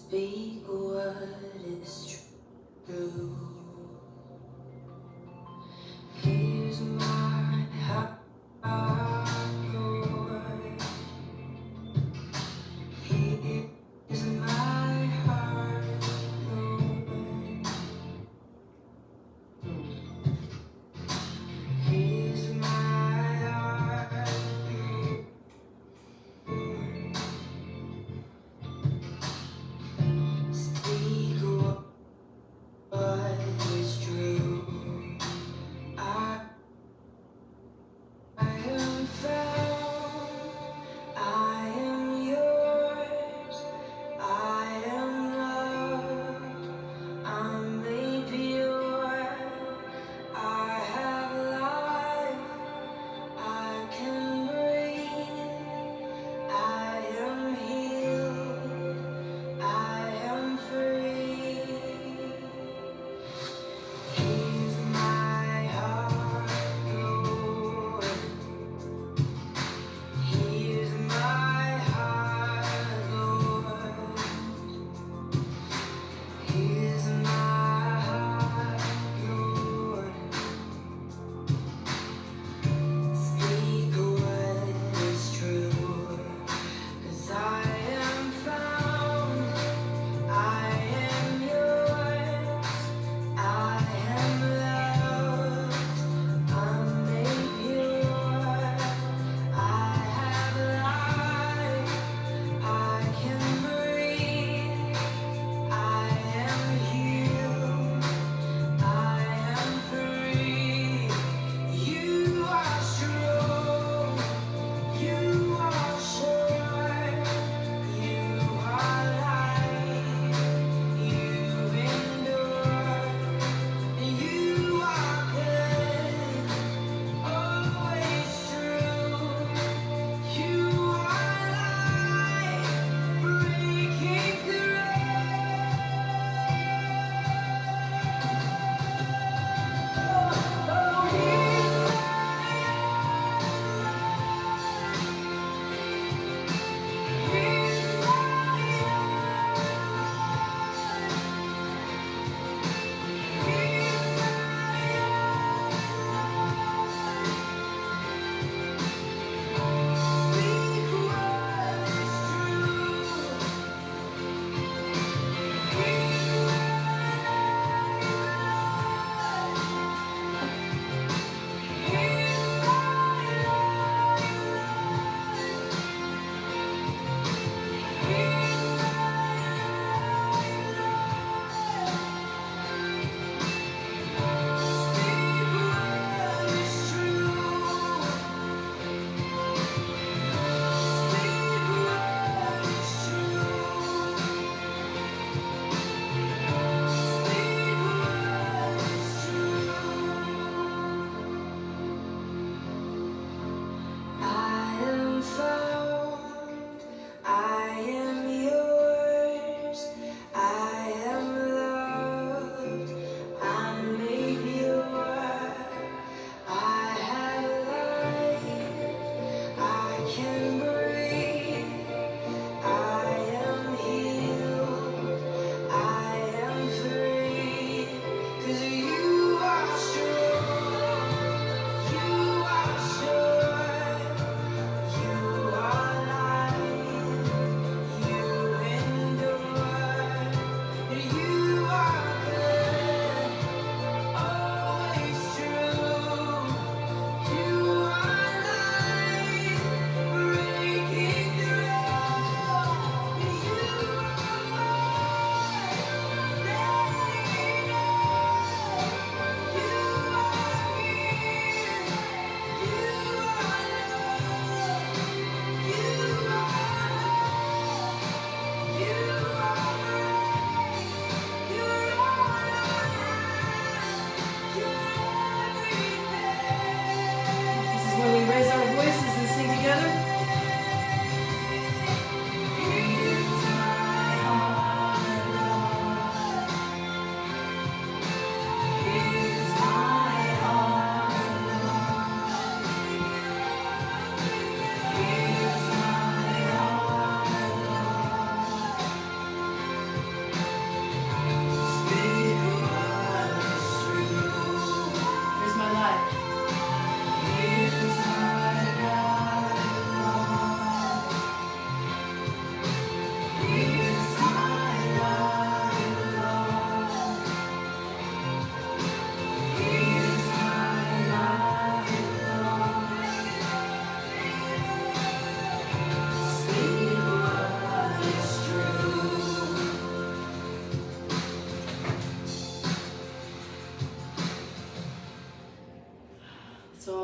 Speak what is true. Here's my heart, Lord. Here's my heart, Lord. Here's my heart, Lord. Speak what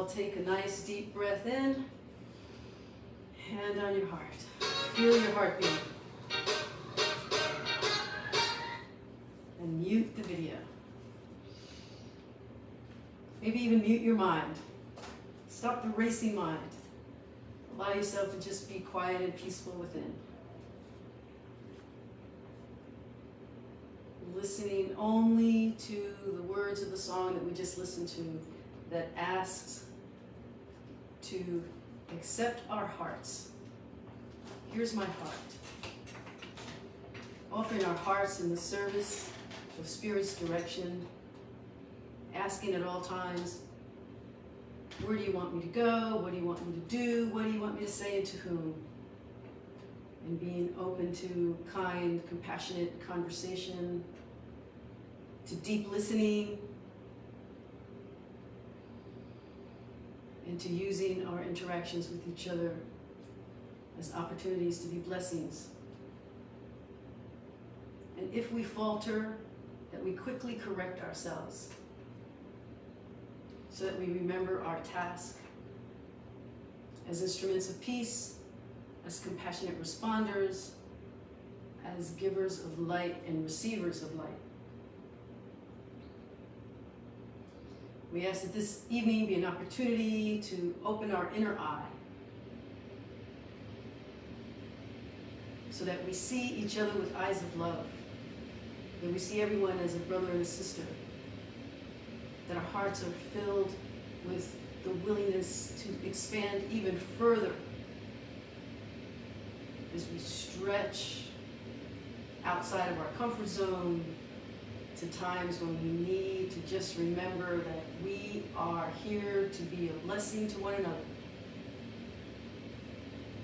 all take a nice deep breath in. Hand on your heart. Feel your heartbeat. And mute the video. Maybe even mute your mind. Stop the racing mind. Allow yourself to just be quiet and peaceful within. Listening only to the words of the song that we just listened to that asks to accept our hearts. Here's my heart. Offering our hearts in the service of Spirit's direction, asking at all times, where do you want me to go? What do you want me to do? What do you want me to say and to whom? And being open to kind, compassionate conversation, to deep listening, and to using our interactions with each other as opportunities to be blessings. And if we falter, that we quickly correct ourselves so that we remember our task as instruments of peace, as compassionate responders, as givers of light and receivers of light. We ask that this evening be an opportunity to open our inner eye so that we see each other with eyes of love, that we see everyone as a brother and a sister, that our hearts are filled with the willingness to expand even further as we stretch outside of our comfort zone to times when we need to just remember that we are here to be a blessing to one another.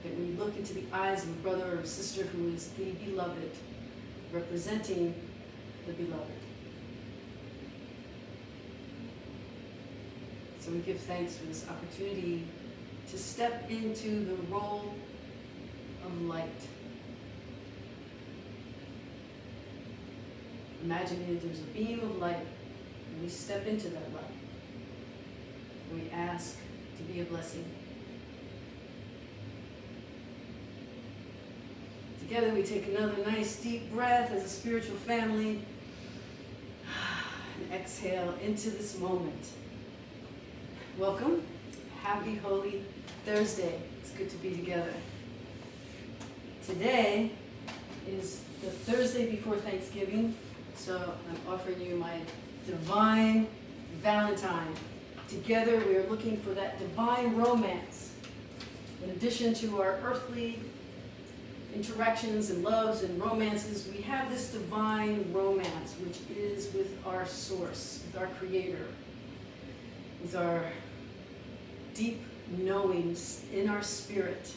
That we look into the eyes of a brother or sister who is the beloved, representing the beloved. So we give thanks for this opportunity to step into the role of light. Imagining that there's a beam of light, and we step into that light. And we ask to be a blessing. Together we take another nice deep breath as a spiritual family. And exhale into this moment. Welcome. Happy Holy Thursday. It's good to be together. Today is the Thursday before Thanksgiving. So I'm offering you my divine Valentine. Together we are looking for that divine romance. In addition to our earthly interactions and loves and romances, we have this divine romance, which is with our source, with our Creator, with our deep knowings in our spirit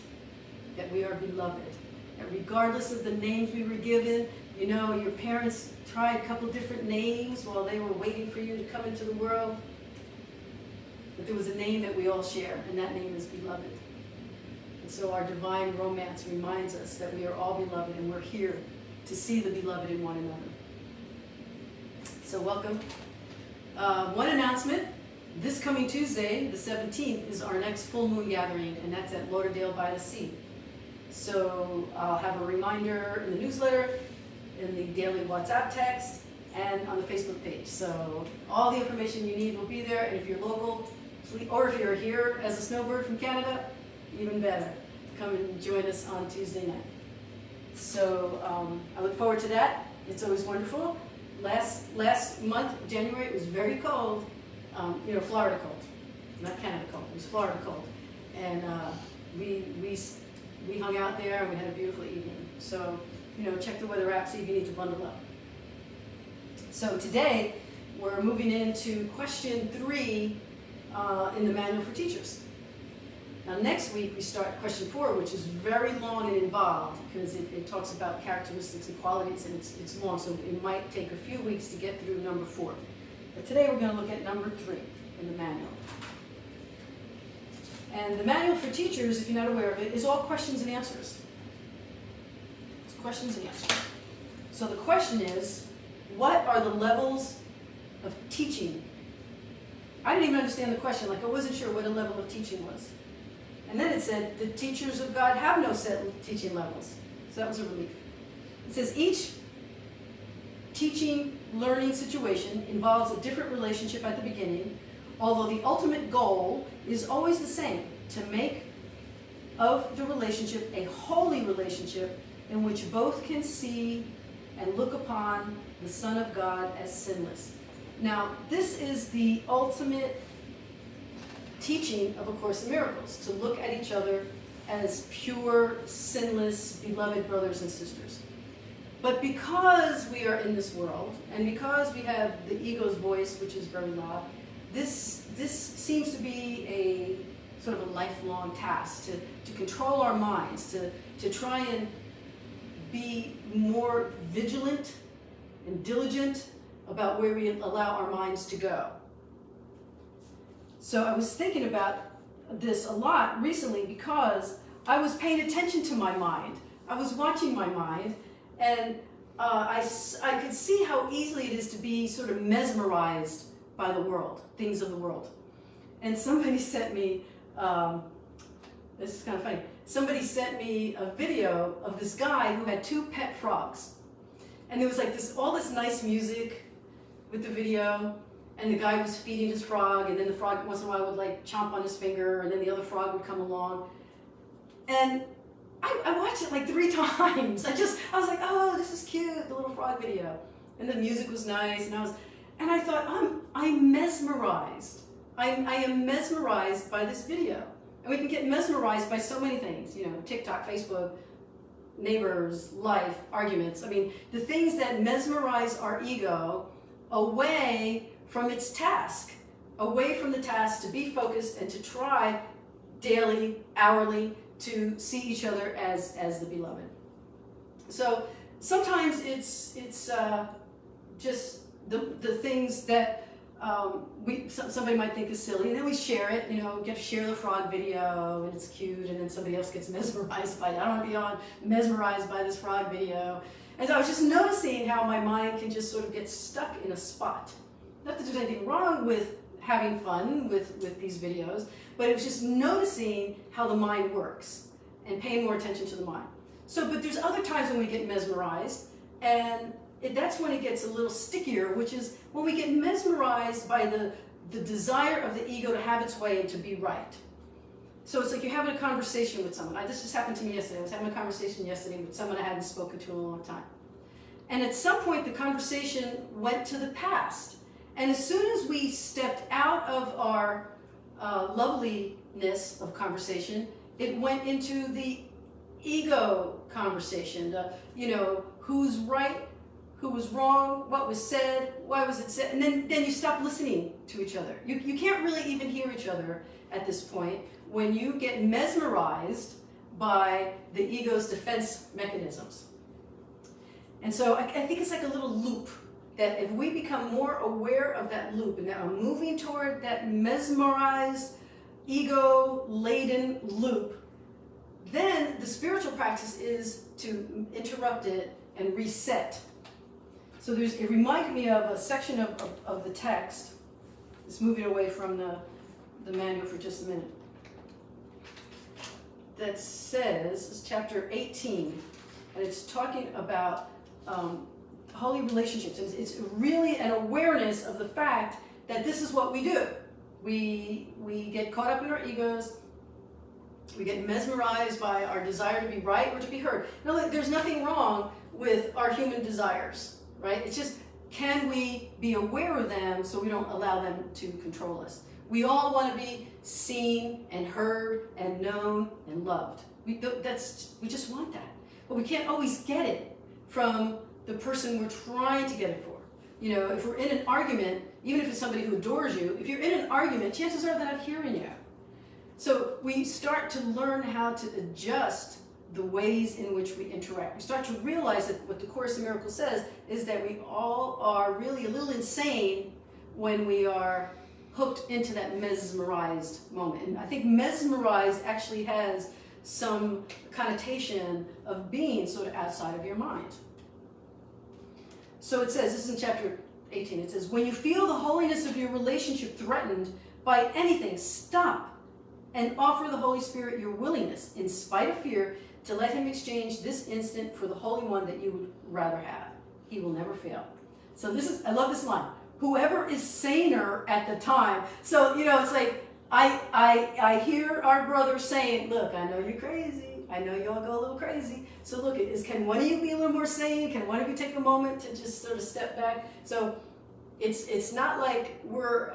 that we are beloved. That regardless of the names we were given, you know, your parents tried a couple different names while they were waiting for you to come into the world. But there was a name that we all share, and that name is beloved. And so our divine romance reminds us that we are all beloved, and we're here to see the beloved in one another. So welcome. One announcement. This coming Tuesday, the 17th, is our next full moon gathering, and that's at Lauderdale by the Sea. So I'll have a reminder in the newsletter, in the daily WhatsApp text, and on the Facebook page. So all the information you need will be there, and if you're local, or if you're here as a snowbird from Canada, even better. Come and join us on Tuesday night. So I look forward to that. It's always wonderful. Last month, January, it was very cold. Florida cold, not Canada cold. It was Florida cold, and we hung out there and we had a beautiful evening. So check the weather app, see if you need to bundle up. So today we're moving into question 3 in the manual for teachers. Now next week we start question 4, which is very long and involved because it talks about characteristics and qualities, and it's long, so it might take a few weeks to get through number 4. But today we're going to look at number 3 in the manual. And the manual for teachers, if you're not aware of it, is all questions and answers. It's questions and answers. So the question is, what are the levels of teaching I didn't even understand the question. Like, I wasn't sure what a level of teaching was. And then it said, the teachers of God have no set teaching levels. So that was a relief. It says, each teaching, learning situation involves a different relationship at the beginning, although the ultimate goal is always the same, to make of the relationship a holy relationship in which both can see and look upon the Son of God as sinless. Now, this is the ultimate teaching of A Course in Miracles, to look at each other as pure, sinless, beloved brothers and sisters. But because we are in this world, and because we have the ego's voice, which is very loud, this seems to be a sort of a lifelong task, to control our minds, to try and be more vigilant and diligent about where we allow our minds to go. So I was thinking about this a lot recently because I was paying attention to my mind. I was watching my mind, and I could see how easily it is to be sort of mesmerized by the world, things of the world. And somebody sent me, this is kind of funny, somebody sent me a video of this guy who had 2 pet frogs. And there was like all this nice music with the video, and the guy was feeding his frog, and then the frog once in a while would like chomp on his finger, and then the other frog would come along. And I watched it like 3 times. I was like, oh, this is cute, the little frog video. And the music was nice, and I thought, I'm mesmerized. I am mesmerized by this video. And we can get mesmerized by so many things, TikTok, Facebook, neighbors, life, arguments. I mean, the things that mesmerize our ego away from its task, away from the task to be focused and to try daily, hourly, to see each other as the beloved. So sometimes it's just the things that somebody might think is silly, and then we share it, get to share the frog video, and it's cute, and then somebody else gets mesmerized by it. I don't want to be mesmerized by this frog video. And so I was just noticing how my mind can just sort of get stuck in a spot. Not that there's anything wrong with having fun with these videos, but it was just noticing how the mind works and paying more attention to the mind. So, but there's other times when we get mesmerized, and that's when it gets a little stickier, which is when we get mesmerized by the desire of the ego to have its way and to be right. So it's like you're having a conversation with someone. This just happened to me yesterday. I was having a conversation yesterday with someone I hadn't spoken to in a long time. And at some point, the conversation went to the past. And as soon as we stepped out of our loveliness of conversation, it went into the ego conversation. Who's right, who was wrong, what was said, why was it said, and then you stop listening to each other. You can't really even hear each other at this point when you get mesmerized by the ego's defense mechanisms. And so I think it's like a little loop, that if we become more aware of that loop and that we're moving toward that mesmerized, ego-laden loop, then the spiritual practice is to interrupt it and reset. So it reminded me of a section of the text. It's moving away from the manual for just a minute. That says, it's chapter 18, and it's talking about holy relationships. It's really an awareness of the fact that this is what we do. We get caught up in our egos. We get mesmerized by our desire to be right or to be heard. Now, there's nothing wrong with our human desires, right? It's just, can we be aware of them so we don't allow them to control us? We all want to be seen and heard and known and loved. We just want that. But we can't always get it from the person we're trying to get it for. If we're in an argument, even if it's somebody who adores you, if you're in an argument, chances are they're not hearing you. So we start to learn how to adjust the ways in which we interact. We start to realize that what the Course in Miracles says is that we all are really a little insane when we are hooked into that mesmerized moment. And I think mesmerized actually has some connotation of being sort of outside of your mind. So it says, this is in chapter 18. It says, when you feel the holiness of your relationship threatened by anything, stop and offer the Holy Spirit your willingness, in spite of fear, to let him exchange this instant for the Holy One that you would rather have. He will never fail. So this is, I love this line. Whoever is saner at the time. So, it's like, I hear our brother saying, look, I know you're crazy. I know y'all go a little crazy. So look, can one of you be a little more sane? Can one of you take a moment to just sort of step back? So it's not like we're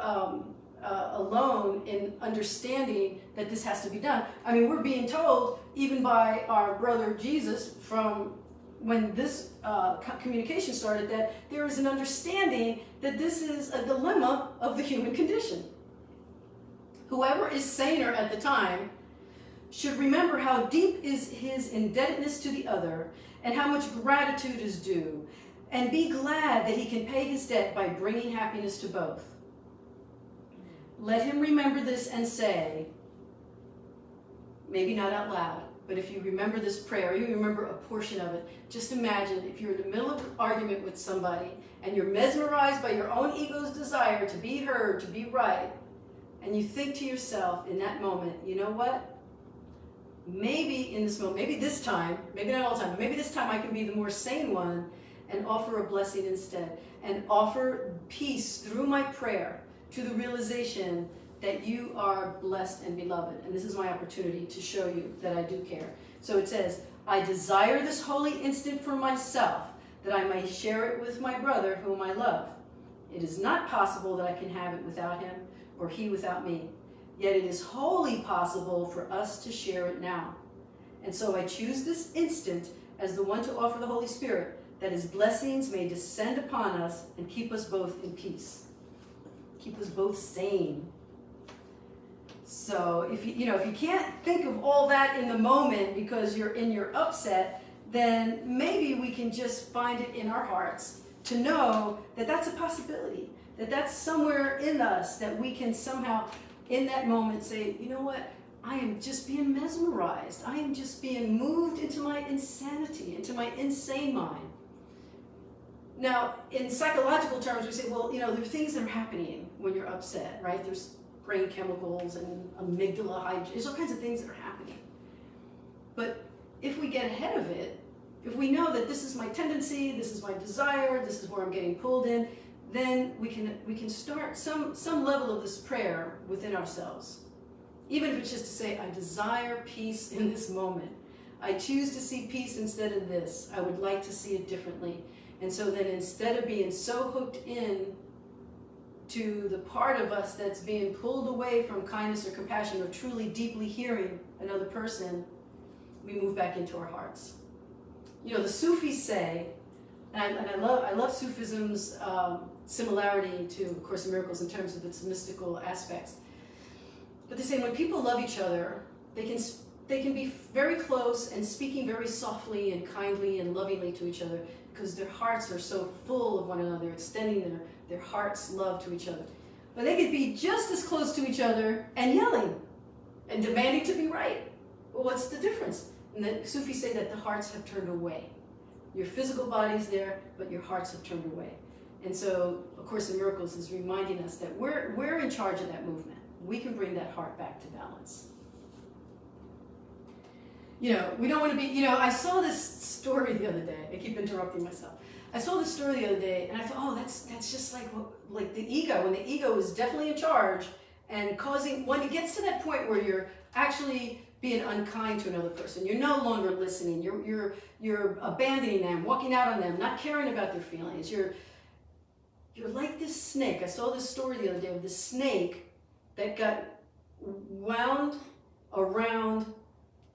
alone in understanding that this has to be done. I mean, we're being told, even by our brother Jesus, from when this communication started, that there is an understanding that this is a dilemma of the human condition. Whoever is saner at the time should remember how deep is his indebtedness to the other and how much gratitude is due, and be glad that he can pay his debt by bringing happiness to both. Let him remember this and say, maybe not out loud, but if you remember this prayer, you remember a portion of it, just imagine if you're in the middle of an argument with somebody and you're mesmerized by your own ego's desire to be heard, to be right, and you think to yourself in that moment, you know what? Maybe in this moment, maybe this time, maybe not all the time, but maybe this time I can be the more sane one and offer a blessing instead, and offer peace through my prayer to the realization that you are blessed and beloved. And this is my opportunity to show you that I do care. So it says, I desire this holy instant for myself, that I may share it with my brother whom I love. It is not possible that I can have it without him, or he without me. Yet it is wholly possible for us to share it now. And so I choose this instant as the one to offer the Holy Spirit, that his blessings may descend upon us and keep us both in peace. Keep us both sane. So if you can't think of all that in the moment because you're in your upset, then maybe we can just find it in our hearts to know that that's a possibility, that that's somewhere in us, that we can somehow in that moment say, you know what, I am just being mesmerized. I am just being moved into my insanity, into my insane mind. Now, in psychological terms, we say, well, there are things that are happening when you're upset, right? There's brain chemicals and amygdala hydration. There's all kinds of things that are happening. But if we get ahead of it, if we know that this is my tendency, this is my desire, this is where I'm getting pulled in, then we can start some level of this prayer within ourselves. Even if it's just to say, I desire peace in this moment. I choose to see peace instead of this. I would like to see it differently. And so then instead of being so hooked in to the part of us that's being pulled away from kindness or compassion or truly deeply hearing another person, we move back into our hearts. The Sufis say, and I love Sufism's similarity to A Course in Miracles in terms of its mystical aspects. But they say when people love each other, they can be very close and speaking very softly and kindly and lovingly to each other because their hearts are so full of one another, extending their heart's love to each other. But they could be just as close to each other and yelling and demanding to be right. Well, what's the difference? And the Sufis say that the hearts have turned away. Your physical body's there, but your hearts have turned away. And so, A Course in Miracles is reminding us that we're in charge of that movement. We can bring that heart back to balance. We don't want to be, I saw this story the other day. I keep interrupting myself. I saw this story the other day, and I thought, oh, that's just like the ego, when the ego is definitely in charge and causing, when it gets to that point where you're actually being unkind to another person, you're no longer listening, you're abandoning them, walking out on them, not caring about their feelings. You're like this snake. I saw this story the other day of this snake that got wound around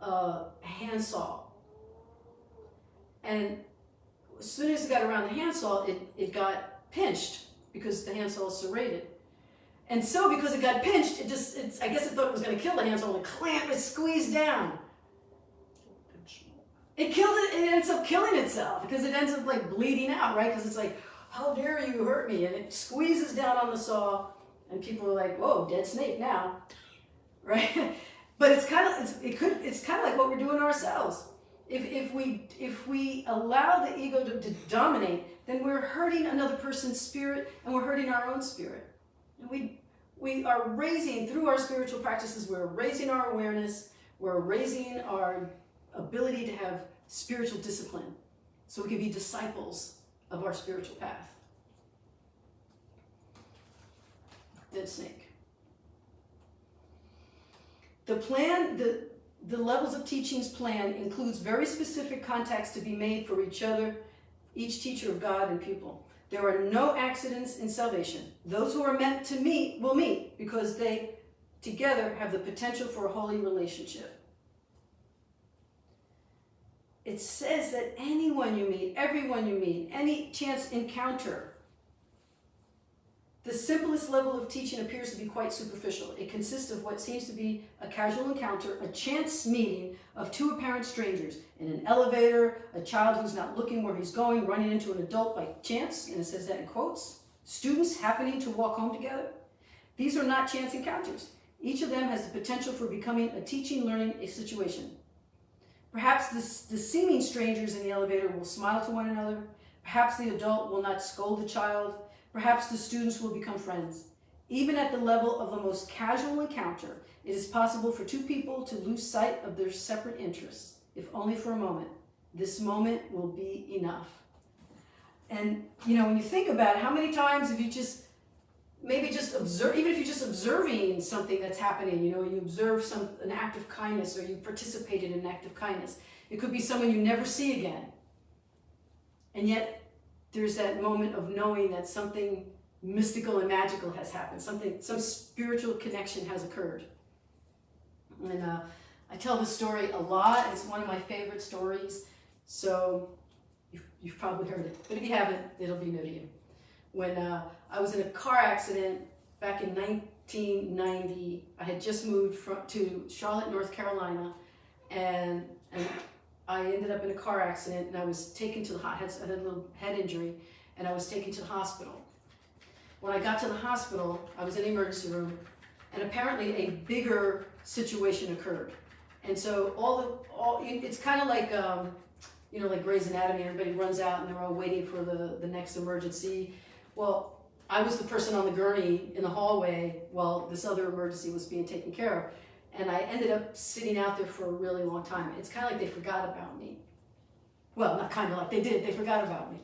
a handsaw. And as soon as it got around the handsaw, it got pinched because the handsaw is serrated. And so because it got pinched, I guess it thought it was going to kill the handsaw, and it squeezed down. It killed it, and it ends up killing itself because it ends up like bleeding out, right? Because it's like, how dare you hurt me? And it squeezes down on the saw, and people are like, whoa, dead snake now, right? But it's kind of like what we're doing to ourselves. If we allow the ego to dominate, then we're hurting another person's spirit and we're hurting our own spirit. And we are raising, through our spiritual practices, we're raising our awareness, we're raising our ability to have spiritual discipline so we can be disciples of our spiritual path. Dead snake. The plan, the levels of teachings plan includes very specific contacts to be made for each other, each teacher of God and pupil. There are no accidents in salvation. Those who are meant to meet will meet because they together have the potential for a holy relationship. It says that anyone you meet, everyone you meet, any chance encounter, the simplest level of teaching appears to be quite superficial. It consists of what seems to be a casual encounter, a chance meeting of two apparent strangers in an elevator, a child who's not looking where he's going, running into an adult by chance, and it says that in quotes, students happening to walk home together. These are not chance encounters. Each of them has the potential for becoming a teaching, learning situation. Perhaps the seeming strangers in the elevator will smile to one another. Perhaps the adult will not scold the child. Perhaps the students will become friends. Even at the level of the most casual encounter, it is possible for two people to lose sight of their separate interests, if only for a moment. This moment will be enough. And, when you think about it, how many times have you maybe just observe, even if you're just observing something that's happening, you observe an act of kindness or you participated in an act of kindness. It could be someone you never see again. And yet, there's that moment of knowing that something mystical and magical has happened, some spiritual connection has occurred. And I tell this story a lot. It's one of my favorite stories, so you've probably heard it. But if you haven't, it'll be new to you. When I was in a car accident back in 1990, I had just moved to Charlotte, North Carolina, and I ended up in a car accident, and I was taken to I had a little head injury, and I was taken to the hospital. When I got to the hospital, I was in the emergency room, and apparently a bigger situation occurred. And so it's kind of like like Grey's Anatomy. Everybody runs out, and they're all waiting for the next emergency. Well, I was the person on the gurney in the hallway while this other emergency was being taken care of. And I ended up sitting out there for a really long time. It's kind of like they forgot about me. Well, not kind of like they did. They forgot about me.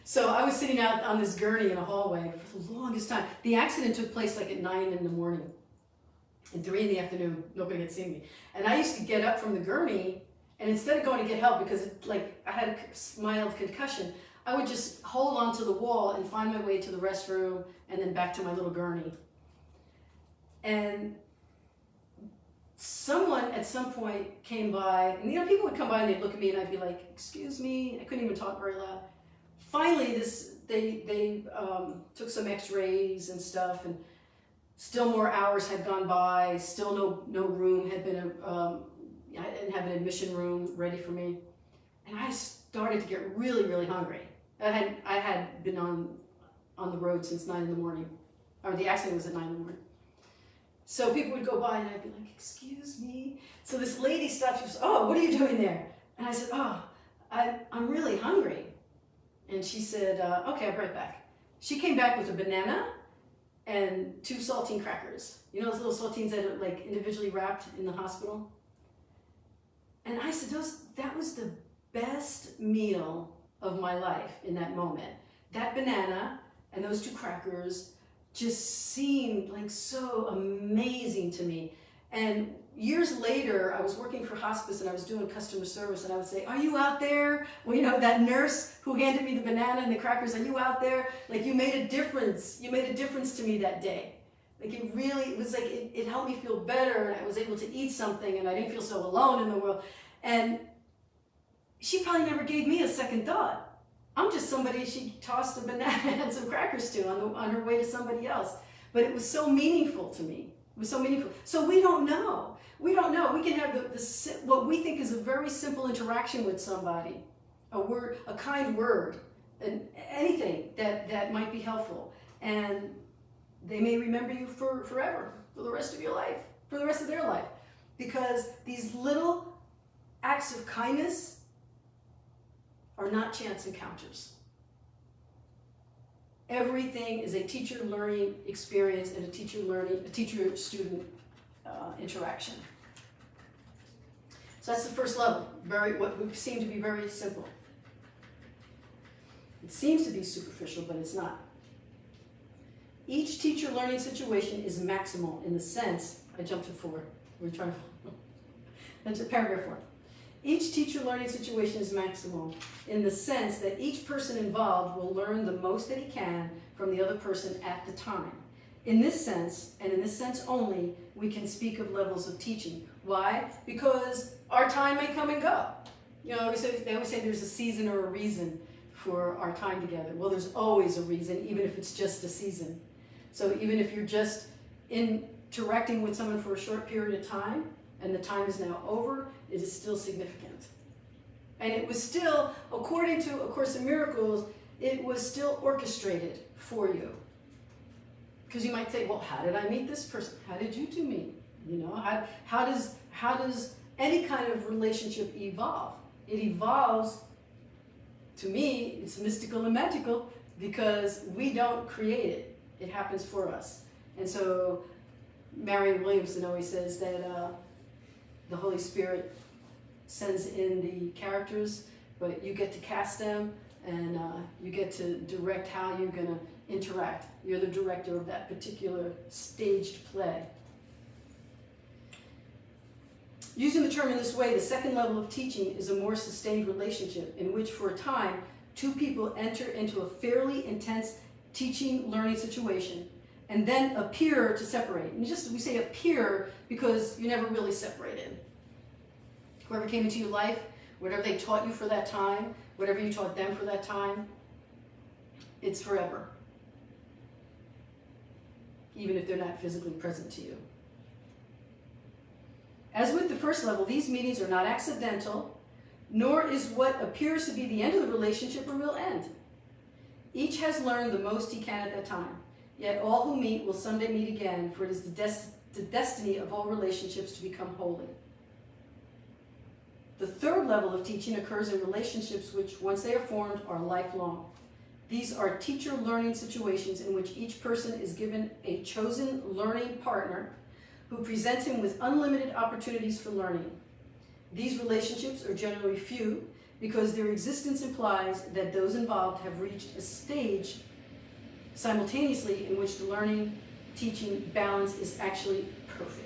So I was sitting out on this gurney in a hallway for the longest time. The accident took place like at 9 in the morning. And 3 in the afternoon, nobody had seen me. And I used to get up from the gurney, and instead of going to get help, because I had a mild concussion, I would just hold onto the wall and find my way to the restroom and then back to my little gurney. And someone at some point came by, and people would come by and they'd look at me and I'd be like, excuse me, I couldn't even talk very loud. Finally, they took some x-rays and stuff, and still more hours had gone by, still no room had been, I didn't have an admission room ready for me. And I started to get really, really hungry. I had been on the road since 9 in the morning, or the accident was at 9 in the morning. So people would go by and I'd be like, excuse me. So this lady stopped, she goes, oh, what are you doing there? And I said, oh, I'm really hungry. And she said, okay, I'll be right back. She came back with a banana and 2 saltine crackers. You know those little saltines that are like individually wrapped in the hospital? And I said, that was the best meal of my life in that moment. That banana and those 2 crackers just seemed like so amazing to me. And years later, I was working for hospice and I was doing customer service, and I would say, are you out there? Well, that nurse who handed me the banana and the crackers, are you out there? Like, you made a difference. You made a difference to me that day. Like, it was like, it helped me feel better, and I was able to eat something, and I didn't feel so alone in the world. And she probably never gave me a second thought. I'm just somebody she tossed a banana and some crackers to on her way to somebody else. But it was so meaningful to me. It was so meaningful. So we don't know. We don't know. We can have what we think is a very simple interaction with somebody, a kind word, and anything that might be helpful. And they may remember you forever, for the rest of your life, for the rest of their life. Because these little acts of kindness are not chance encounters. Everything is a teacher-learning experience and a teacher-student interaction. So that's the first level, what would seem to be very simple. It seems to be superficial, but it's not. Each teacher-learning situation is maximal in the sense, I jumped to 4, we're trying to, that's paragraph 4. Each teacher-learning situation is maximal in the sense that each person involved will learn the most that he can from the other person at the time. In this sense, and in this sense only, we can speak of levels of teaching. Why? Because our time may come and go. You know, they always say there's a season or a reason for our time together. Well, there's always a reason, even if it's just a season. So even if you're just interacting with someone for a short period of time, and the time is now over, it is still significant. And it was still, according to A Course in Miracles, it was still orchestrated for you. Because you might say, well, how did I meet this person? How did you two meet? You know, how does any kind of relationship evolve? It evolves, to me, it's mystical and magical because we don't create it. It happens for us. And so Marianne Williamson always says that the Holy Spirit sends in the characters, but you get to cast them and you get to direct how you're going to interact. You're the director of that particular staged play. Using the term in this way, the second level of teaching is a more sustained relationship in which for a time, two people enter into a fairly intense teaching, learning situation and then appear to separate. And we say appear because you never really separated. Whoever came into your life, whatever they taught you for that time, whatever you taught them for that time, it's forever. Even if they're not physically present to you. As with the first level, these meetings are not accidental, nor is what appears to be the end of the relationship a real end. Each has learned the most he can at that time, yet all who meet will someday meet again, for it is the destiny of all relationships to become holy. The third level of teaching occurs in relationships which, once they are formed, are lifelong. These are teacher-learning situations in which each person is given a chosen learning partner who presents him with unlimited opportunities for learning. These relationships are generally few because their existence implies that those involved have reached a stage simultaneously in which the learning-teaching balance is actually perfect.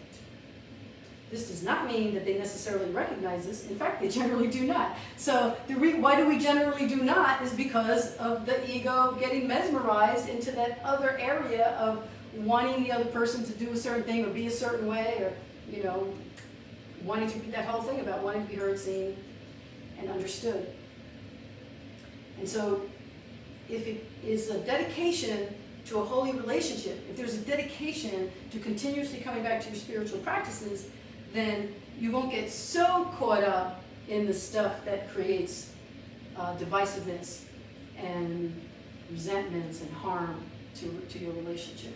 This does not mean that they necessarily recognize this. In fact, they generally do not. So why do we generally do not is because of the ego getting mesmerized into that other area of wanting the other person to do a certain thing or be a certain way, or, you know, wanting to, that whole thing about wanting to be heard, seen, and understood. And so if it is a dedication to a holy relationship, if there's a dedication to continuously coming back to your spiritual practices, then you won't get so caught up in the stuff that creates divisiveness and resentments and harm to your relationship.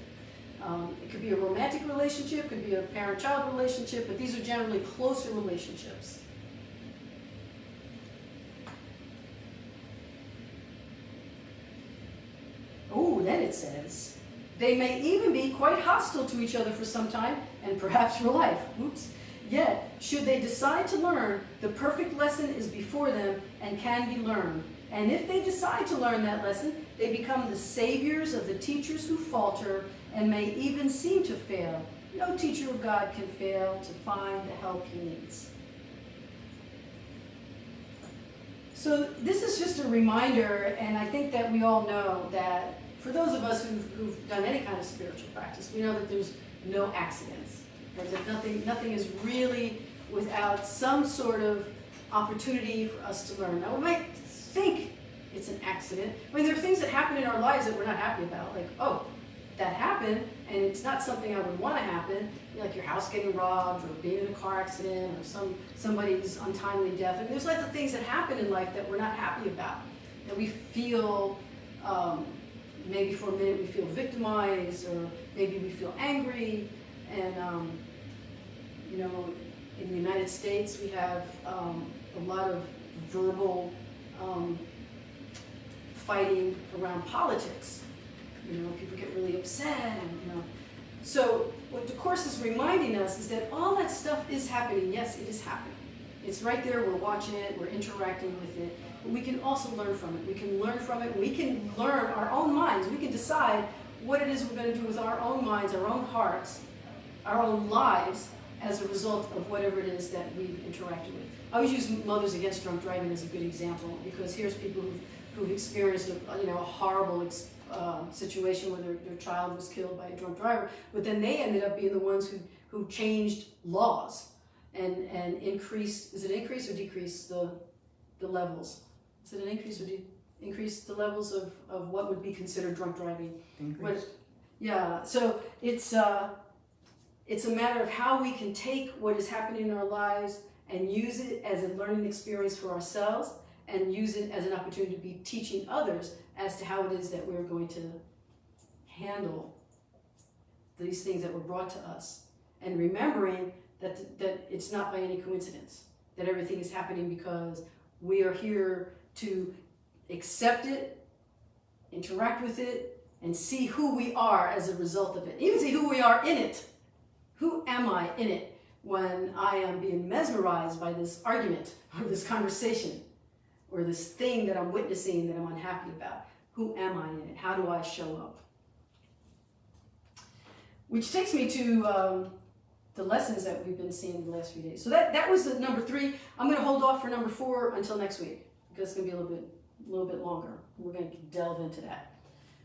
It could be a romantic relationship, could be a parent-child relationship, but these are generally closer relationships. Oh, then it says, they may even be quite hostile to each other for some time, and perhaps for life. Oops. Yet, should they decide to learn, the perfect lesson is before them and can be learned. And if they decide to learn that lesson, they become the saviors of the teachers who falter and may even seem to fail. No teacher of God can fail to find the help he needs. So this is just a reminder, and I think that we all know that for those of us who've done any kind of spiritual practice, we know that there's no accidents. That nothing is really without some sort of opportunity for us to learn. Now we might think it's an accident. I mean, there are things that happen in our lives that we're not happy about. Like, oh, that happened, and it's not something I would want to happen. You know, like your house getting robbed, or being in a car accident, or somebody's untimely death. I mean, there's lots of things that happen in life that we're not happy about. That we feel, maybe for a minute we feel victimized, or maybe we feel angry. And, you know, in the United States we have a lot of verbal fighting around politics. You know, people get really upset, and you know. So what the Course is reminding us is that all that stuff is happening. Yes, it is happening. It's right there. We're watching it. We're interacting with it. But we can also learn from it. We can learn from it. We can learn our own minds. We can decide what it is we're going to do with our own minds, our own hearts, our own lives as a result of whatever it is that we've interacted with. I always use Mothers Against Drunk Driving as a good example, because here's people who've experienced a horrible situation where their child was killed by a drunk driver, but then they ended up being the ones who changed laws and increased, is it increase or decrease the levels? Is it an increase or increase the levels of what would be considered drunk driving? Increase. Yeah, so it's a matter of how we can take what is happening in our lives and use it as a learning experience for ourselves, and use it as an opportunity to be teaching others as to how it is that we're going to handle these things that were brought to us. And remembering that it's not by any coincidence, that everything is happening because we are here to accept it, interact with it, and see who we are as a result of it. Even see who we are in it. Who am I in it when I am being mesmerized by this argument or this conversation or this thing that I'm witnessing that I'm unhappy about? Who am I in it? How do I show up? Which takes me to the lessons that we've been seeing the last few days. So that was the number 3. I'm going to hold off for number 4 until next week, because it's going to be a little bit longer. We're going to delve into that.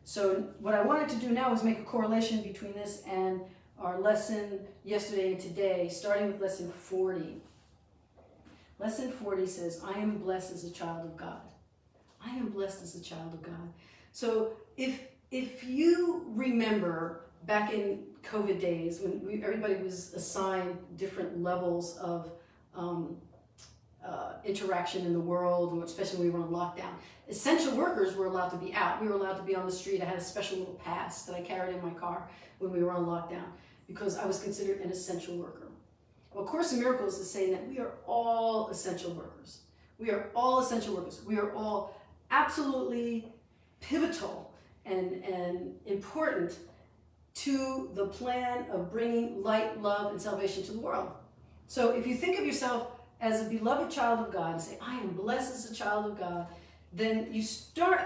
So what I wanted to do now is make a correlation between this and our lesson yesterday and today, starting with lesson 40. Lesson 40 says, I am blessed as a child of God. I am blessed as a child of God. So if you remember back in COVID days, when everybody was assigned different levels of interaction in the world, especially when we were on lockdown. Essential workers were allowed to be out. We were allowed to be on the street. I had a special little pass that I carried in my car when we were on lockdown, because I was considered an essential worker. Well, Course in Miracles is saying that we are all essential workers. We are all essential workers. We are all absolutely pivotal and important to the plan of bringing light, love, and salvation to the world. So if you think of yourself as a beloved child of God and say, I am blessed as a child of God, then you start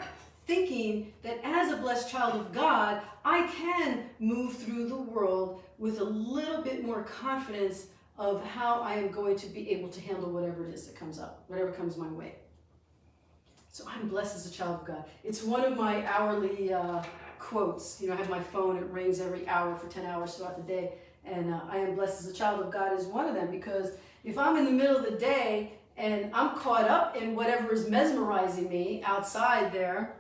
thinking that as a blessed child of God, I can move through the world with a little bit more confidence of how I am going to be able to handle whatever it is that comes up, whatever comes my way. So I'm blessed as a child of God. It's one of my hourly quotes. You know, I have my phone, it rings every hour for 10 hours throughout the day. And I am blessed as a child of God is one of them, because if I'm in the middle of the day and I'm caught up in whatever is mesmerizing me outside there,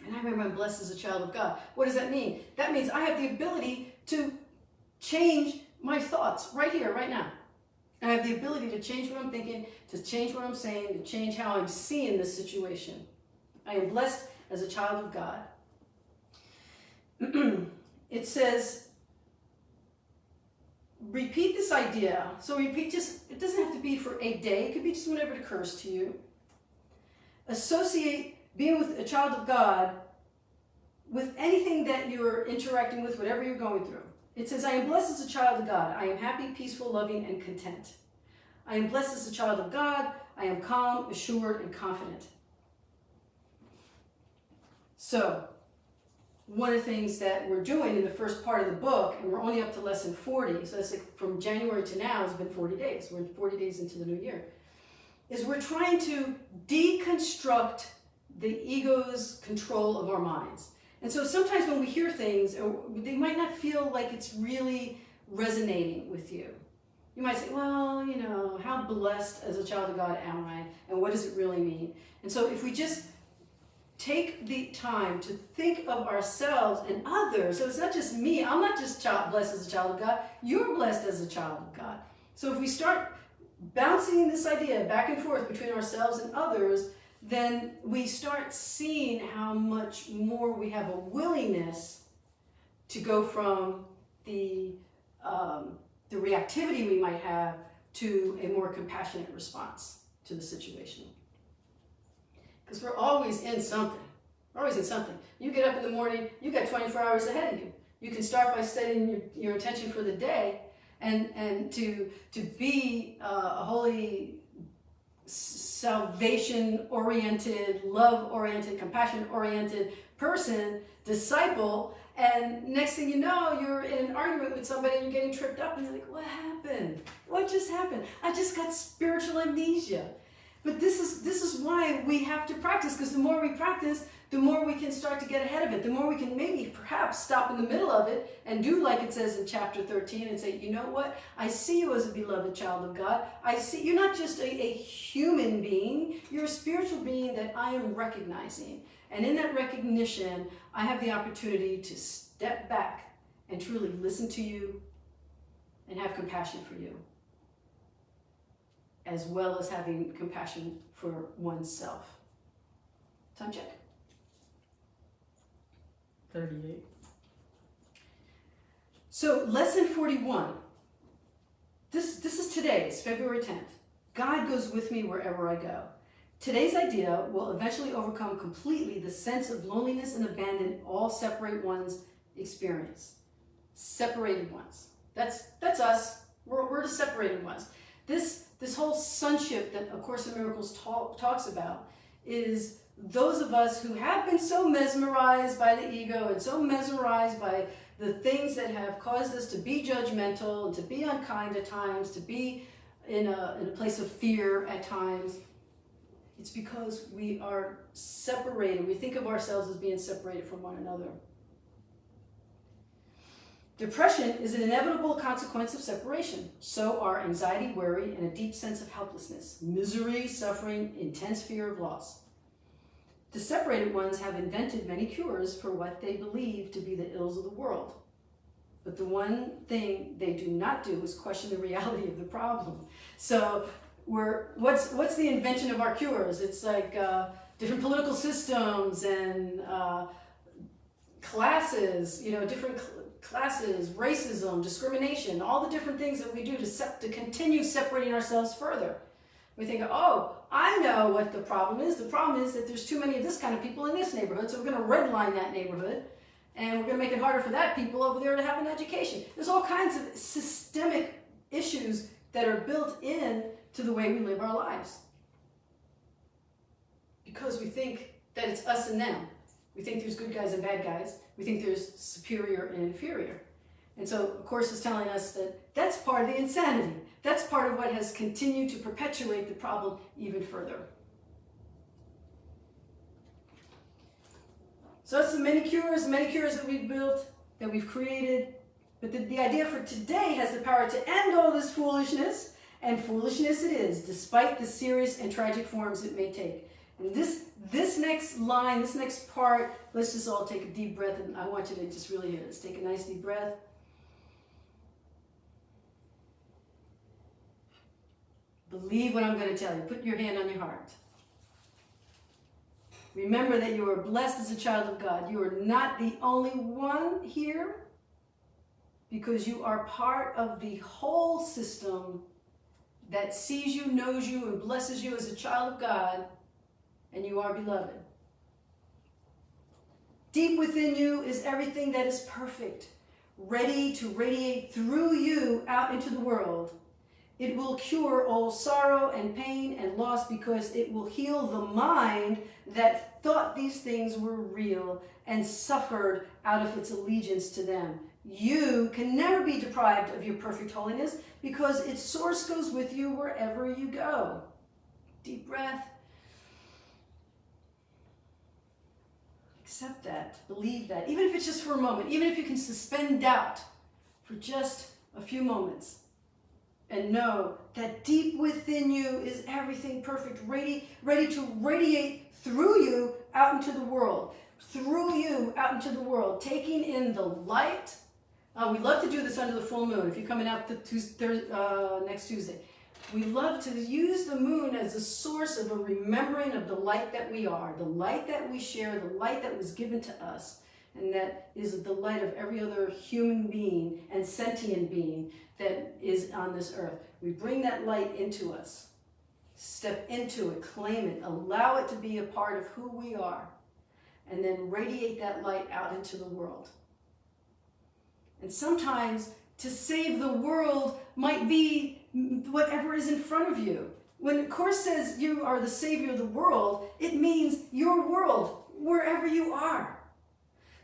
and I remember I'm blessed as a child of God, what does that mean? That means I have the ability to change my thoughts right here, right now. I have the ability to change what I'm thinking, to change what I'm saying, to change how I'm seeing this situation. I am blessed as a child of God. It says, repeat this idea. So repeat just, it doesn't have to be for a day. It could be just whenever it occurs to you. Associate being with a child of God with anything that you're interacting with, whatever you're going through. It says, I am blessed as a child of God. I am happy, peaceful, loving, and content. I am blessed as a child of God. I am calm, assured, and confident. So, one of the things that we're doing in the first part of the book, and we're only up to lesson 40, so that's like from January to now, it's been 40 days. We're 40 days into the new year. Is we're trying to deconstruct the ego's control of our minds. And so sometimes when we hear things, they might not feel like it's really resonating with you. You might say, well, you know, how blessed as a child of God am I? And what does it really mean? And so if we just take the time to think of ourselves and others, so it's not just me, I'm not just blessed as a child of God, you're blessed as a child of God. So if we start bouncing this idea back and forth between ourselves and others, then we start seeing how much more we have a willingness to go from the reactivity we might have to a more compassionate response to the situation. Because we're always in something. We're always in something. You get up in the morning, you got 24 hours ahead of you. You can start by setting your intention for the day, and to be a holy, salvation-oriented, love-oriented, compassion-oriented person, disciple, and next thing you know, you're in an argument with somebody and you're getting tripped up and you're like, what happened? What just happened? I just got spiritual amnesia. But this is why we have to practice, because the more we practice, the more we can start to get ahead of it. The more we can maybe perhaps stop in the middle of it and do like it says in chapter 13 and say, you know what? I see you as a beloved child of God. I see you're not just a human being. You're a spiritual being that I am recognizing. And in that recognition, I have the opportunity to step back and truly listen to you and have compassion for you, as well as having compassion for oneself. Time check. 38. So lesson 41. This is today. It's February 10th. God goes with me wherever I go. Today's idea will eventually overcome completely the sense of loneliness and abandon all separate ones experience. Separated ones. That's us. We're the separated ones. This whole sonship that A Course in Miracles talks about is those of us who have been so mesmerized by the ego and so mesmerized by the things that have caused us to be judgmental and to be unkind at times, to be in a place of fear at times. It's because we are separated. We think of ourselves as being separated from one another. Depression is an inevitable consequence of separation. So are anxiety, worry, and a deep sense of helplessness, misery, suffering, intense fear of loss. The separated ones have invented many cures for what they believe to be the ills of the world. But the one thing they do not do is question the reality of the problem. So what's the invention of our cures? It's like different political systems and classes, different classes, racism, discrimination, all the different things that we do to continue separating ourselves further. We think, oh, I know what the problem is. The problem is that there's too many of this kind of people in this neighborhood, so we're going to redline that neighborhood, and we're going to make it harder for that people over there to have an education. There's all kinds of systemic issues that are built in to the way we live our lives. Because we think that it's us and them. We think there's good guys and bad guys. We think there's superior and inferior. And so, of course, it's telling us that that's part of the insanity. That's part of what has continued to perpetuate the problem even further. So that's the many cures that we've built, that we've created. But the idea for today has the power to end all this foolishness, and foolishness it is, despite the serious and tragic forms it may take. And this next line, this next part, let's just all take a deep breath, and I want you to just really hear this. Take a nice deep breath. Believe what I'm going to tell you. Put your hand on your heart. Remember that you are blessed as a child of God. You are not the only one here, because you are part of the whole system that sees you, knows you, and blesses you as a child of God, and you are beloved. Deep within you is everything that is perfect, ready to radiate through you out into the world. It will cure all sorrow and pain and loss, because it will heal the mind that thought these things were real and suffered out of its allegiance to them. You can never be deprived of your perfect holiness, because its source goes with you wherever you go. Deep breath. Accept that. Believe that. Even if it's just for a moment. Even if you can suspend doubt for just a few moments. And know that deep within you is everything perfect, ready to radiate through you out into the world. Through you out into the world. Taking in the light. We love to do this under the full moon. If you're coming out next Tuesday. We love to use the moon as a source of a remembering of the light that we are. The light that we share. The light that was given to us. And that is the light of every other human being and sentient being that is on this earth. We bring that light into us. Step into it, claim it, allow it to be a part of who we are. and then radiate that light out into the world. And sometimes to save the world might be whatever is in front of you. When the Course says you are the savior of the world, it means your world, wherever you are.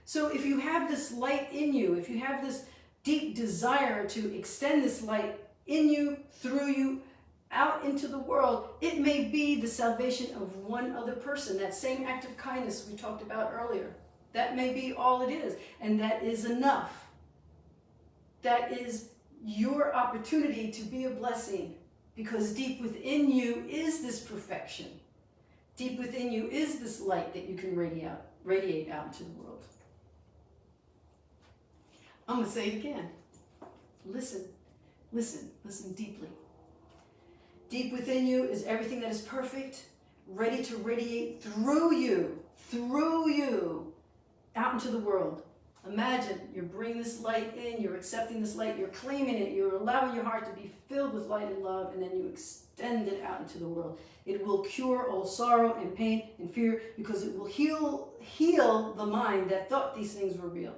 So if you have this light in you, if you have this deep desire to extend this light in you, through you, out into the world, it may be the salvation of one other person. That same act of kindness we talked about earlier. That may be all it is, and that is enough. That is your opportunity to be a blessing, because deep within you is this perfection. Deep within you is this light that you can radiate out into the world. I'm going to say it again. Listen, listen, listen deeply. Deep within you is everything that is perfect, ready to radiate through you, out into the world. Imagine you're bringing this light in, you're accepting this light, you're claiming it, you're allowing your heart to be filled with light and love, and then you extend it out into the world. It will cure all sorrow and pain and fear, because it will heal the mind that thought these things were real.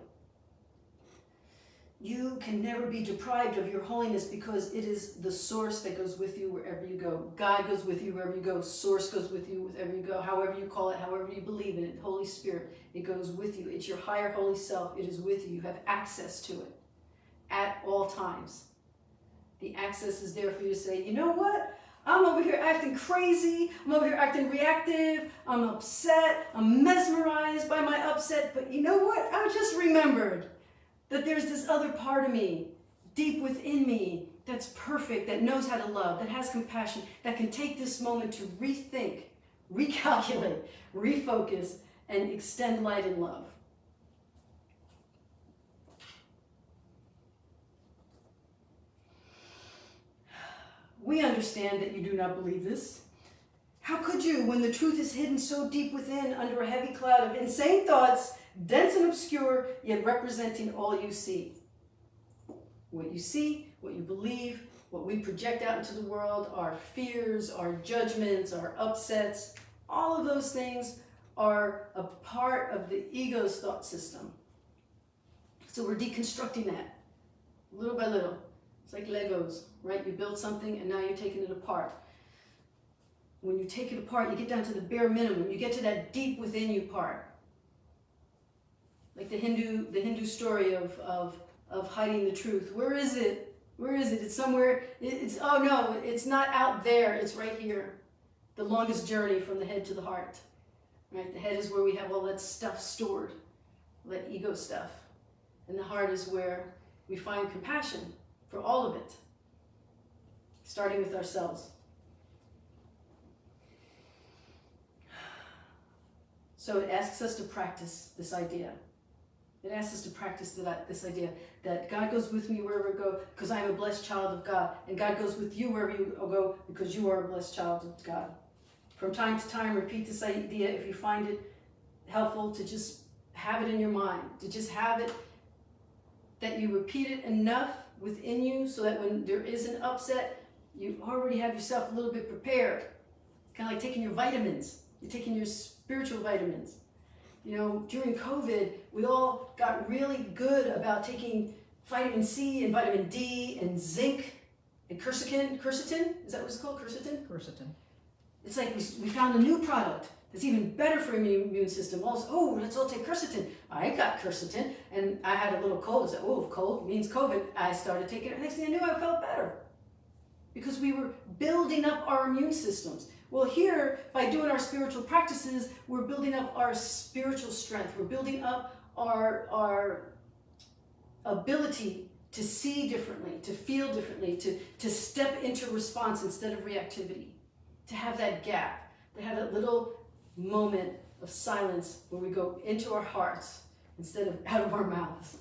You can never be deprived of your holiness, because it is the source that goes with you wherever you go. God goes with you wherever you go. Source goes with you wherever you go. However you call it, however you believe in it. Holy Spirit, it goes with you. It's your higher holy self. It is with you. You have access to it at all times. The access is there for you to say, you know what? I'm over here acting crazy. I'm over here acting reactive. I'm upset. I'm mesmerized by my upset. But you know what? I just remembered that there's this other part of me, deep within me, that's perfect, that knows how to love, that has compassion, that can take this moment to rethink, recalculate, refocus, and extend light and love. We understand that you do not believe this. How could you, when the truth is hidden so deep within under a heavy cloud of insane thoughts, dense and obscure, yet representing all you see? What you see, what you believe, what we project out into the world, our fears, our judgments, our upsets, all of those things are a part of the ego's thought system. So we're deconstructing that little by little. It's like Legos, right? You build something and now you're taking it apart. When you take it apart, you get down to the bare minimum. You get to that deep within you part. Like the Hindu story of hiding the truth. Where is it? Where is it? It's somewhere. Oh no, it's not out there. It's right here. The longest journey from the head to the heart. Right? The head is where we have all that stuff stored, all that ego stuff. And the heart is where we find compassion for all of it, starting with ourselves. So it asks us to practice this idea. It asks us to practice this idea that God goes with me wherever I go because I am a blessed child of God. And God goes with you wherever you go because you are a blessed child of God. From time to time, repeat this idea if you find it helpful, to just have it in your mind, to just have it, that you repeat it enough within you so that when there is an upset, you already have yourself a little bit prepared. It's kind of like taking your vitamins. You're taking your spiritual vitamins. You know, during COVID, we all got really good about taking vitamin C and vitamin D and zinc and quercetin. Is that what it's called? Quercetin? It's like we found a new product that's even better for your immune system. Oh, let's all take quercetin. I got quercetin, and I had a little cold. I said, oh, cold means COVID. I started taking it. Next thing I knew, I felt better. Because we were building up our immune systems. Well, here, by doing our spiritual practices, we're building up our spiritual strength. We're building up our ability to see differently, to feel differently, to step into response instead of reactivity, to have that gap, to have that little moment of silence where we go into our hearts instead of out of our mouths.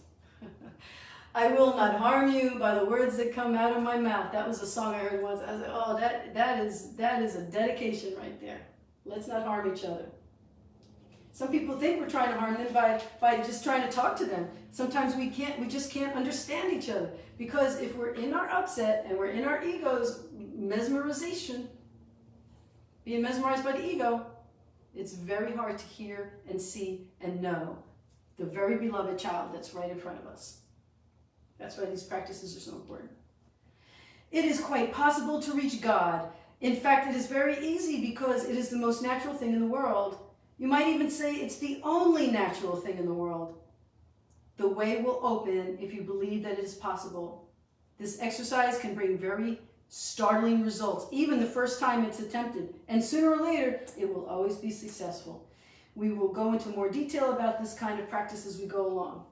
I will not harm you by the words that come out of my mouth. That was a song I heard once. I was like, oh, that is a dedication right there. Let's not harm each other. Some people think we're trying to harm them by just trying to talk to them. Sometimes we just can't understand each other. Because if we're in our upset and we're in our ego's mesmerization, being mesmerized by the ego, It's very hard to hear and see and know the very beloved child that's right in front of us. That's why these practices are so important. It is quite possible to reach God. In fact, it is very easy because it is the most natural thing in the world. You might even say it's the only natural thing in the world. The way will open if you believe that it is possible. This exercise can bring very startling results, even the first time it's attempted, and sooner or later, it will always be successful. We will go into more detail about this kind of practice as we go along.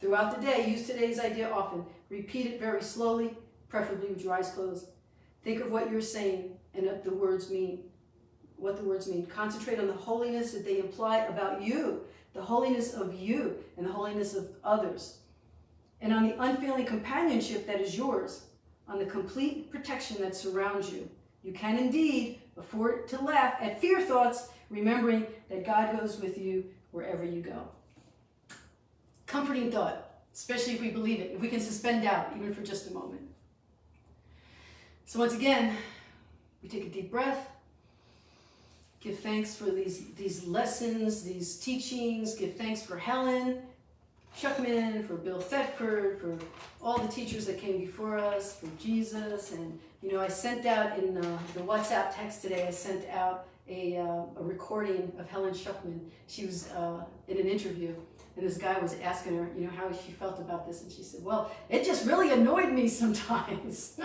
Throughout the day, use today's idea often. Repeat it very slowly, preferably with your eyes closed. Think of what you're saying and what the words mean. Concentrate on the holiness that they imply about you, the holiness of you and the holiness of others, and on the unfailing companionship that is yours, on the complete protection that surrounds you. You can indeed afford to laugh at fear thoughts, remembering that God goes with you wherever you go. Comforting thought, especially if we believe it, if we can suspend doubt, even for just a moment. So once again, we take a deep breath, give thanks for these lessons, these teachings, give thanks for Helen Schuckman, for Bill Thetford, for all the teachers that came before us, for Jesus. And, I sent out in the WhatsApp text today, I sent out a recording of Helen Schuckman. She was in an interview, and this guy was asking her, how she felt about this. And she said, well, it just really annoyed me sometimes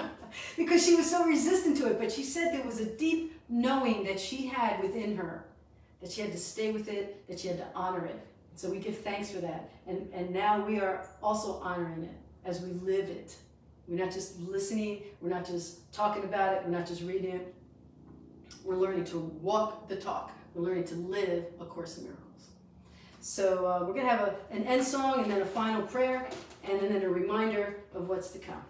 because she was so resistant to it. But she said there was a deep knowing that she had within her, that she had to stay with it, that she had to honor it. So we give thanks for that. And now we are also honoring it as we live it. We're not just listening, we're not just talking about it, we're not just reading it. We're learning to walk the talk. We're learning to live A Course in Miracles. So we're going to have an end song and then a final prayer and then a reminder of what's to come.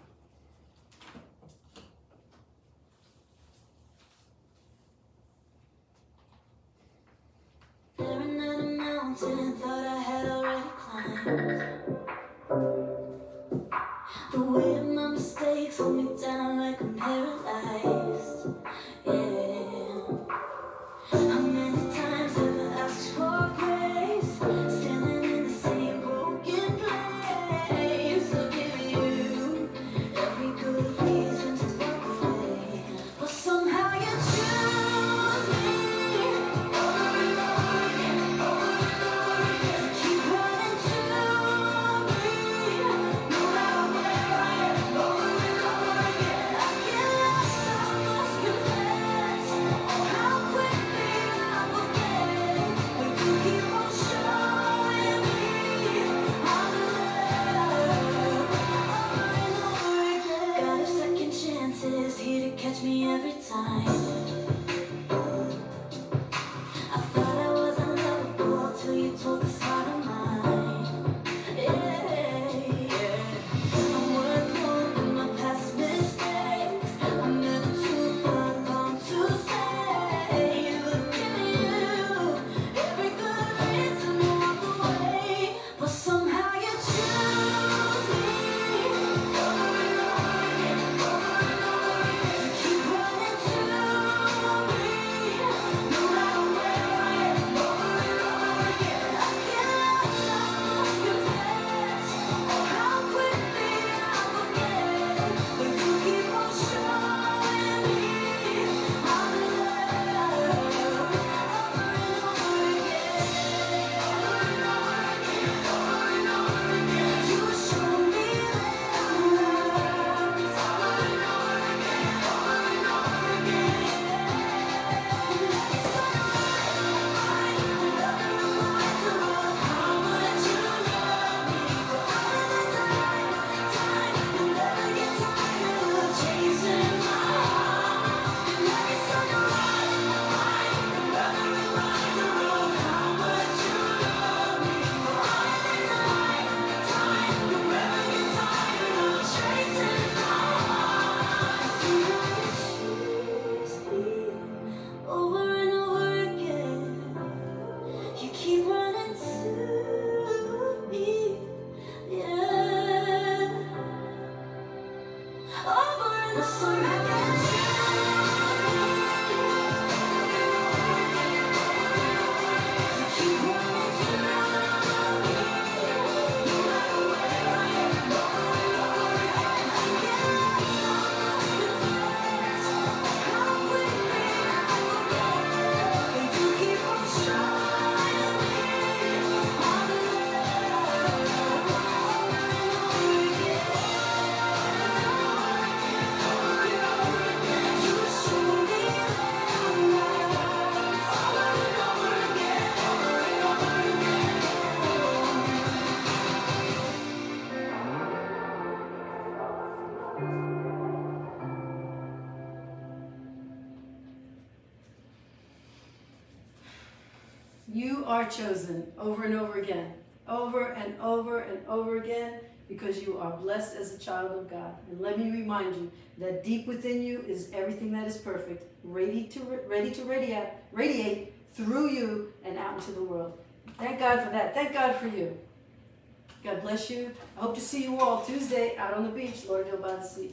Staring at a mountain, thought I had already climbed. The weight of my mistakes hold me down like I'm paralyzed. Yeah. How many times have I asked for grace? Standing in the same broken place. I'll give you every good reason to walk away, but somehow you choose me over and over again, over and over again. Keep running to You are chosen over and over again. Over and over and over again, because you are blessed as a child of God. And let me remind you that deep within you is everything that is perfect, ready to radiate through you and out into the world. Thank God for that. Thank God for you. God bless you. I hope to see you all Tuesday out on the beach, Lord, by the sea.